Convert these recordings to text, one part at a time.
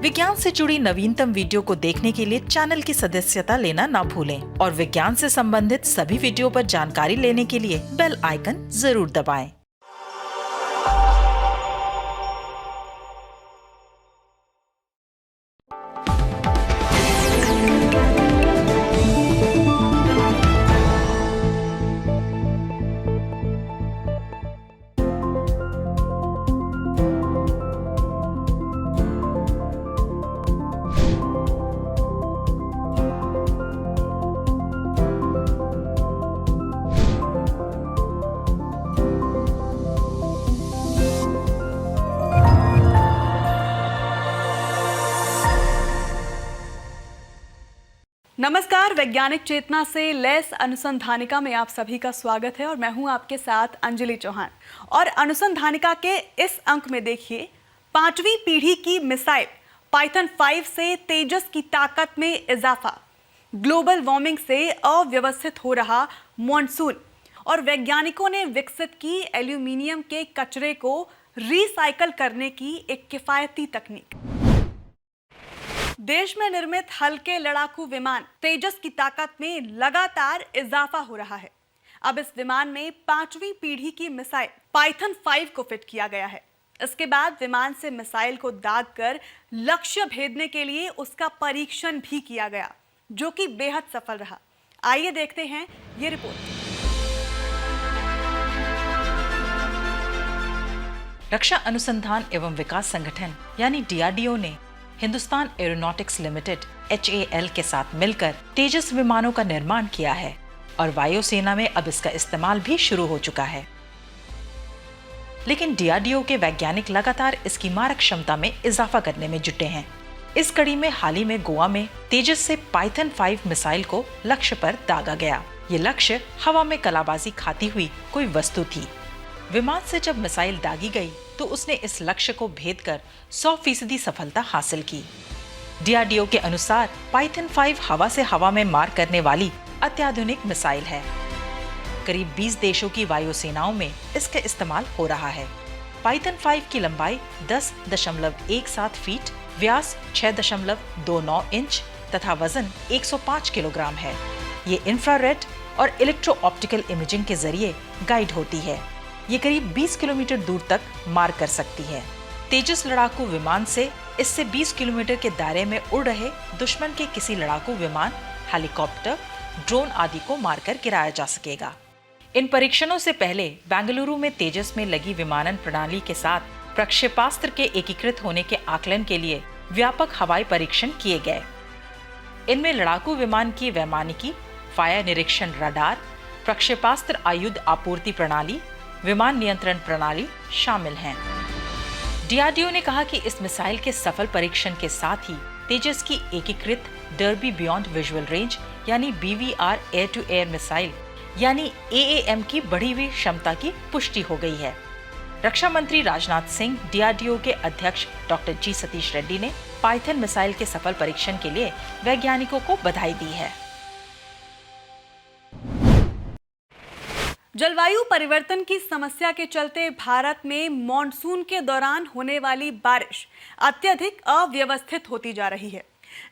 विज्ञान से जुड़ी नवीनतम वीडियो को देखने के लिए चैनल की सदस्यता लेना ना भूलें और विज्ञान से संबंधित सभी वीडियो पर जानकारी लेने के लिए बेल आइकन जरूर दबाएं। नमस्कार, वैज्ञानिक चेतना से लैस अनुसंधानिका में आप सभी का स्वागत है और मैं हूं आपके साथ अंजलि चौहान। और अनुसंधानिका के इस अंक में देखिए, 5वीं पीढ़ी की मिसाइल पाइथन 5 से तेजस की ताकत में इजाफा, ग्लोबल वार्मिंग से अव्यवस्थित हो रहा मॉनसून और वैज्ञानिकों ने विकसित की एल्यूमिनियम के कचरे को रिसाइकल करने की एक किफायती तकनीक। देश में निर्मित हल्के लड़ाकू विमान तेजस की ताकत में लगातार इजाफा हो रहा है। अब इस विमान में 5वीं पीढ़ी की मिसाइल पाइथन 5 को फिट किया गया है। इसके बाद विमान से मिसाइल को दागकर लक्ष्य भेदने के लिए उसका परीक्षण भी किया गया, जो कि बेहद सफल रहा। आइए देखते हैं ये रिपोर्ट। रक्षा अनुसंधान एवं विकास संगठन यानी DRDO ने हिंदुस्तान एरोनॉटिक्स लिमिटेड HAL के साथ मिलकर तेजस विमानों का निर्माण किया है और वायुसेना में अब इसका इस्तेमाल भी शुरू हो चुका है। लेकिन DRDO के वैज्ञानिक लगातार इसकी मारक क्षमता में इजाफा करने में जुटे हैं। इस कड़ी में हाल ही में गोवा में तेजस से पाइथन 5 मिसाइल को लक्ष्य पर दागा गया। ये लक्ष्य हवा में कलाबाजी खाती हुई कोई वस्तु थी। विमान से जब मिसाइल दागी गई तो उसने इस लक्ष्य को भेदकर 100% सफलता हासिल की। DRDO के अनुसार पाइथन 5 हवा से हवा में मार करने वाली अत्याधुनिक मिसाइल है। करीब 20 देशों की वायुसेनाओं में इसका इस्तेमाल हो रहा है। पाइथन 5 की लंबाई 10.17 फीट, व्यास 6.29 इंच तथा वजन 105 किलोग्राम है। ये इंफ्रारेड और इलेक्ट्रो ऑप्टिकल इमेजिंग के जरिए गाइड होती है। ये करीब 20 किलोमीटर दूर तक मार कर सकती है। तेजस लड़ाकू विमान से इससे 20 किलोमीटर के दायरे में उड़ रहे दुश्मन के किसी लड़ाकू विमान, हेलीकॉप्टर, ड्रोन आदि को मारकर गिराया जा सकेगा। इन परीक्षणों से पहले बेंगलुरु में तेजस में लगी विमानन प्रणाली के साथ प्रक्षेपास्त्र के एकीकृत होने के आकलन के लिए व्यापक हवाई परीक्षण किए गए। इनमें लड़ाकू विमान की वैमानिकी, फायर निरीक्षण रडार, प्रक्षेपास्त्र आयुध आपूर्ति प्रणाली, विमान नियंत्रण प्रणाली शामिल हैं। DRDO ने कहा कि इस मिसाइल के सफल परीक्षण के साथ ही तेजस की एकीकृत डर्बी बियॉन्ड विजुअल रेंज यानी BVR air to air missile यानी AAM की बढ़ी हुई क्षमता की पुष्टि हो गई है। रक्षा मंत्री राजनाथ सिंह, DRDO के अध्यक्ष डॉक्टर G सतीश रेड्डी ने पाइथन मिसाइल के सफल परीक्षण के लिए वैज्ञानिकों को बधाई दी है। जलवायु परिवर्तन की समस्या के चलते भारत में मॉनसून के दौरान होने वाली बारिश अत्यधिक अव्यवस्थित होती जा रही है।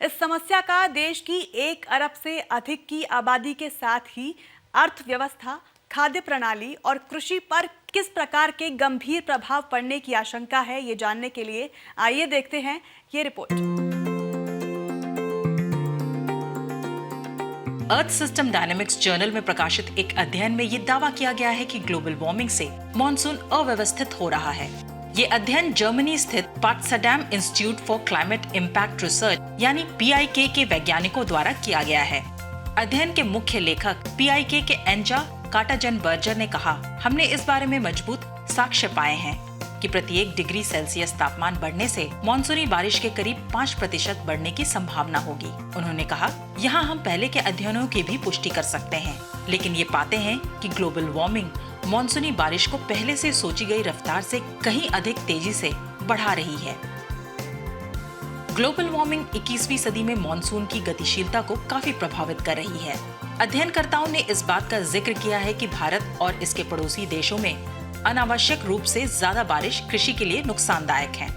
इस समस्या का देश की 1 अरब से अधिक की आबादी के साथ ही अर्थव्यवस्था, खाद्य प्रणाली और कृषि पर किस प्रकार के गंभीर प्रभाव पड़ने की आशंका है, ये जानने के लिए आइए देखते हैं ये report. Earth system dynamics journal में प्रकाशित एक अध्ययन में ये दावा किया गया है कि ग्लोबल वार्मिंग से मॉनसून अव्यवस्थित हो रहा है। ये अध्ययन जर्मनी स्थित Potsdam institute for climate impact research यानी PIK के वैज्ञानिकों द्वारा किया गया है। अध्ययन के मुख्य लेखक PIK के एंजा काटाजनबर्जर ने कहा, हमने इस बारे में मजबूत साक्ष्य पाए हैं कि प्रति 1 डिग्री सेल्सियस तापमान बढ़ने से मॉनसूनी बारिश के करीब 5% बढ़ने की संभावना होगी। उन्होंने कहा, यहाँ हम पहले के अध्ययनों की भी पुष्टि कर सकते हैं, लेकिन ये पाते हैं कि ग्लोबल वार्मिंग मॉनसूनी बारिश को पहले से सोची गई रफ्तार से कहीं अधिक तेजी से बढ़ा रही है। ग्लोबल वार्मिंग 21वीं सदी में मॉनसून की गतिशीलता को काफी प्रभावित कर रही है। अध्ययनकर्ताओं ने इस बात का जिक्र किया है कि भारत और इसके पड़ोसी देशों में अनावश्यक रूप से ज्यादा बारिश कृषि के लिए नुकसानदायक है।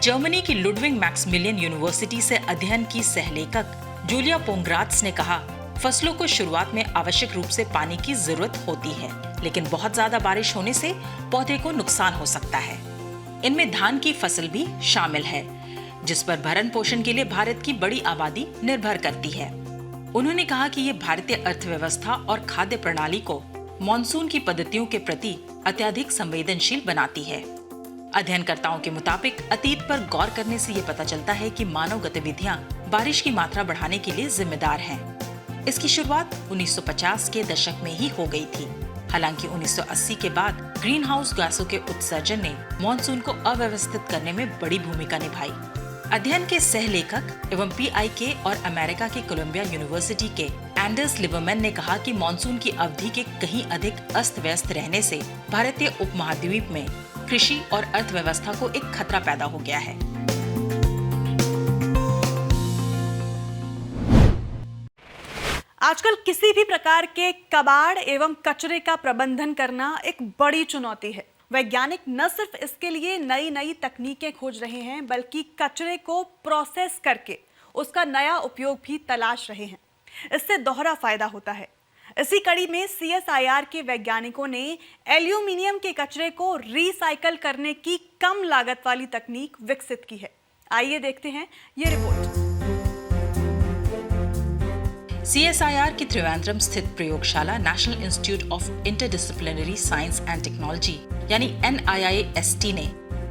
जर्मनी की लुडविग मैक्सिमिलियन यूनिवर्सिटी से अध्ययन की सहलेखक जूलिया पोंग्रात्स ने कहा, फसलों को शुरुआत में आवश्यक रूप से पानी की जरूरत होती है, लेकिन बहुत ज्यादा बारिश होने से पौधे को नुकसान हो सकता है। इनमें धान की फसल भी शामिल है, जिस पर भरण पोषण के लिए भारत की बड़ी आबादी निर्भर करती है। उन्होंने कहा कि ये भारतीय अर्थव्यवस्था और खाद्य प्रणाली को मॉनसून की पद्धतियों के प्रति अत्यधिक संवेदनशील बनाती है। अध्ययनकर्ताओं के मुताबिक अतीत पर गौर करने से ये पता चलता है कि मानव गतिविधियां बारिश की मात्रा बढ़ाने के लिए जिम्मेदार हैं। इसकी शुरुआत 1950 के दशक में ही हो गई थी। हालांकि 1980 के बाद ग्रीन हाउस गैसों के उत्सर्जन ने मॉनसून को अव्यवस्थित करने में बड़ी भूमिका निभाई। अध्ययन के सह लेखक एवं PIK और अमेरिका के कोलंबिया यूनिवर्सिटी के एंडर्स लिबरमैन ने कहा कि मॉनसून की अवधि के कहीं अधिक अस्त व्यस्त रहने से भारतीय उपमहाद्वीप में कृषि और अर्थव्यवस्था को एक खतरा पैदा हो गया है। आजकल किसी भी प्रकार के कबाड़ एवं कचरे का प्रबंधन करना एक बड़ी चुनौती है। वैज्ञानिक न सिर्फ इसके लिए नई नई तकनीकें खोज रहे हैं, बल्कि कचरे को प्रोसेस करके उसका नया उपयोग भी तलाश रहे हैं। इससे दोहरा फायदा होता है। इसी कड़ी में CSIR के वैज्ञानिकों ने एल्यूमिनियम के कचरे को रिसाइकल करने की कम लागत वाली तकनीक विकसित की है। आइए देखते हैं ये रिपोर्ट। CSIR की त्रिवेंद्रम स्थित प्रयोगशाला national institute of interdisciplinary science and technology यानी NIIST ने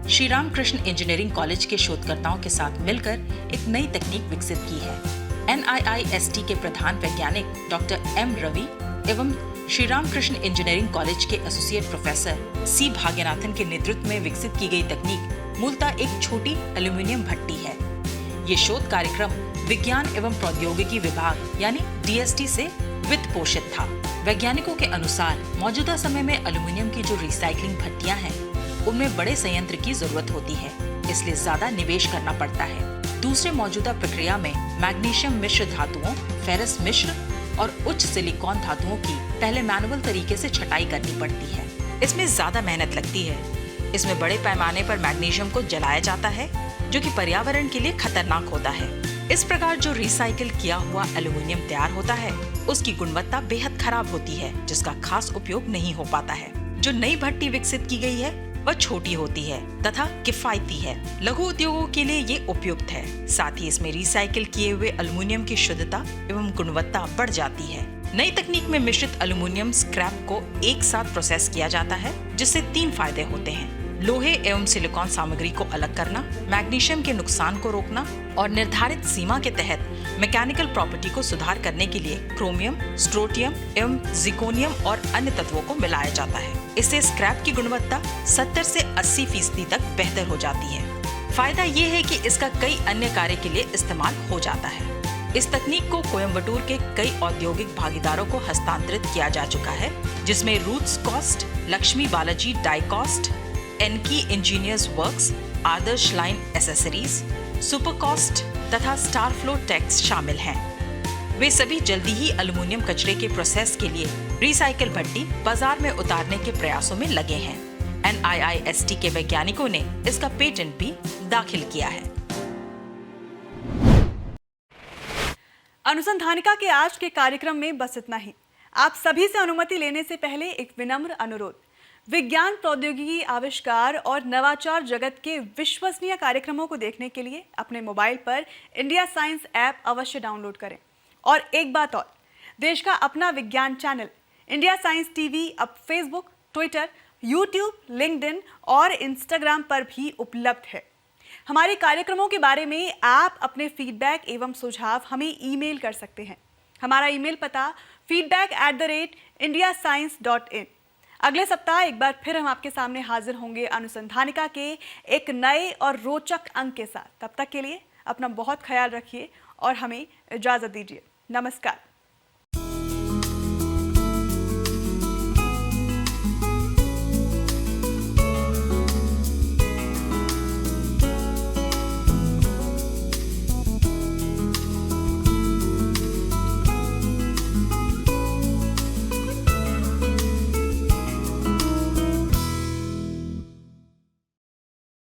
श्री राम कृष्ण इंजीनियरिंग कॉलेज के शोधकर्ताओं के साथ मिलकर एक नई तकनीक विकसित की है। NIIST के प्रधान वैज्ञानिक डॉक्टर M रवि एवं श्री राम कृष्ण इंजीनियरिंग कॉलेज के एसोसिएट प्रोफेसर C भाग्यनाथन के नेतृत्व में विकसित की गई तकनीक मूलतः एक छोटी एल्यूमिनियम भट्टी है। ये शोध कार्यक्रम विज्ञान एवं प्रौद्योगिकी विभाग यानी DST से वित्त पोषित था। वैज्ञानिकों के अनुसार मौजूदा समय में एल्यूमिनियम की जो रिसाइकलिंग भट्टियां हैं, उनमें बड़े संयंत्र की जरूरत होती है, इसलिए ज्यादा निवेश करना पड़ता है। दूसरे मौजूदा प्रक्रिया में मैग्नीशियम मिश्र धातुओं, फेरस मिश्र और उच्च सिलिकॉन धातुओं की पहले मैनुअल तरीके से छटाई करनी पड़ती है। इसमें ज्यादा मेहनत लगती है। इसमें बड़े पैमाने पर मैग्नीशियम को जलाया जाता है, जो कि पर्यावरण के लिए खतरनाक होता है। इस प्रकार जो रिसाइकिल किया हुआ एल्यूमिनियम तैयार होता है, उसकी गुणवत्ता बेहद खराब होती है, जिसका खास उपयोग नहीं हो पाता है। जो नई भट्टी विकसित की गई है, वह छोटी होती है तथा किफायती है। लघु उद्योगों के लिए ये उपयुक्त है। साथ ही इसमें रिसाइकिल किए हुए एल्यूमिनियम की शुद्धता एवं गुणवत्ता बढ़ जाती है। नई तकनीक में मिश्रित एल्यूमिनियम स्क्रैप को एक साथ प्रोसेस किया जाता है, जिससे 3 फायदे होते हैं। लोहे एवं सिलिकॉन सामग्री को अलग करना, मैग्नीशियम के नुकसान को रोकना और निर्धारित सीमा के तहत मैकेनिकल प्रॉपर्टी को सुधार करने के लिए क्रोमियम, स्ट्रोटियम एवं जिर्कोनियम और अन्य तत्वों को मिलाया जाता है। इससे स्क्रैप की गुणवत्ता 70 से 80% तक बेहतर हो जाती है। फायदा ये है कि इसका कई अन्य कार्य के लिए इस्तेमाल हो जाता है। इस तकनीक को कोयम्बटूर के कई औद्योगिक भागीदारों को हस्तांतरित किया जा चुका है, जिसमें Roots Cast, Lakshmi Balaji Die Cast, एनकी Engineers Works, Adarsh Line Accessories, Supercast तथा स्टारफ्लो टेक्स शामिल हैं। वे सभी जल्दी ही एल्यूमिनियम कचरे के प्रोसेस के लिए रिसाइकिल भट्टी बाजार में उतारने के प्रयासों में लगे हैं। NIIST के वैज्ञानिकों ने इसका पेटेंट भी दाखिल किया है। अनुसंधानिका के आज के कार्यक्रम में बस इतना ही। आप सभी से अनुमति लेने से पहले एक विनम्र अनुरोध। विज्ञान, प्रौद्योगिकी, आविष्कार और नवाचार जगत के विश्वसनीय कार्यक्रमों को देखने के लिए अपने मोबाइल पर इंडिया साइंस ऐप अवश्य डाउनलोड करें। और एक बात और, देश का अपना विज्ञान चैनल इंडिया साइंस टीवी अब फेसबुक, ट्विटर, यूट्यूब, लिंक्डइन और इंस्टाग्राम पर भी उपलब्ध है। हमारे कार्यक्रमों के बारे में आप अपने फीडबैक एवं सुझाव हमें ईमेल कर सकते हैं। हमारा ईमेल पता feedback@indiascience.in। अगले सप्ताह एक बार फिर हम आपके सामने हाजिर होंगे अनुसंधानिका के एक नए और रोचक अंक के साथ। तब तक के लिए अपना बहुत ख्याल रखिए और हमें इजाजत दीजिए। नमस्कार।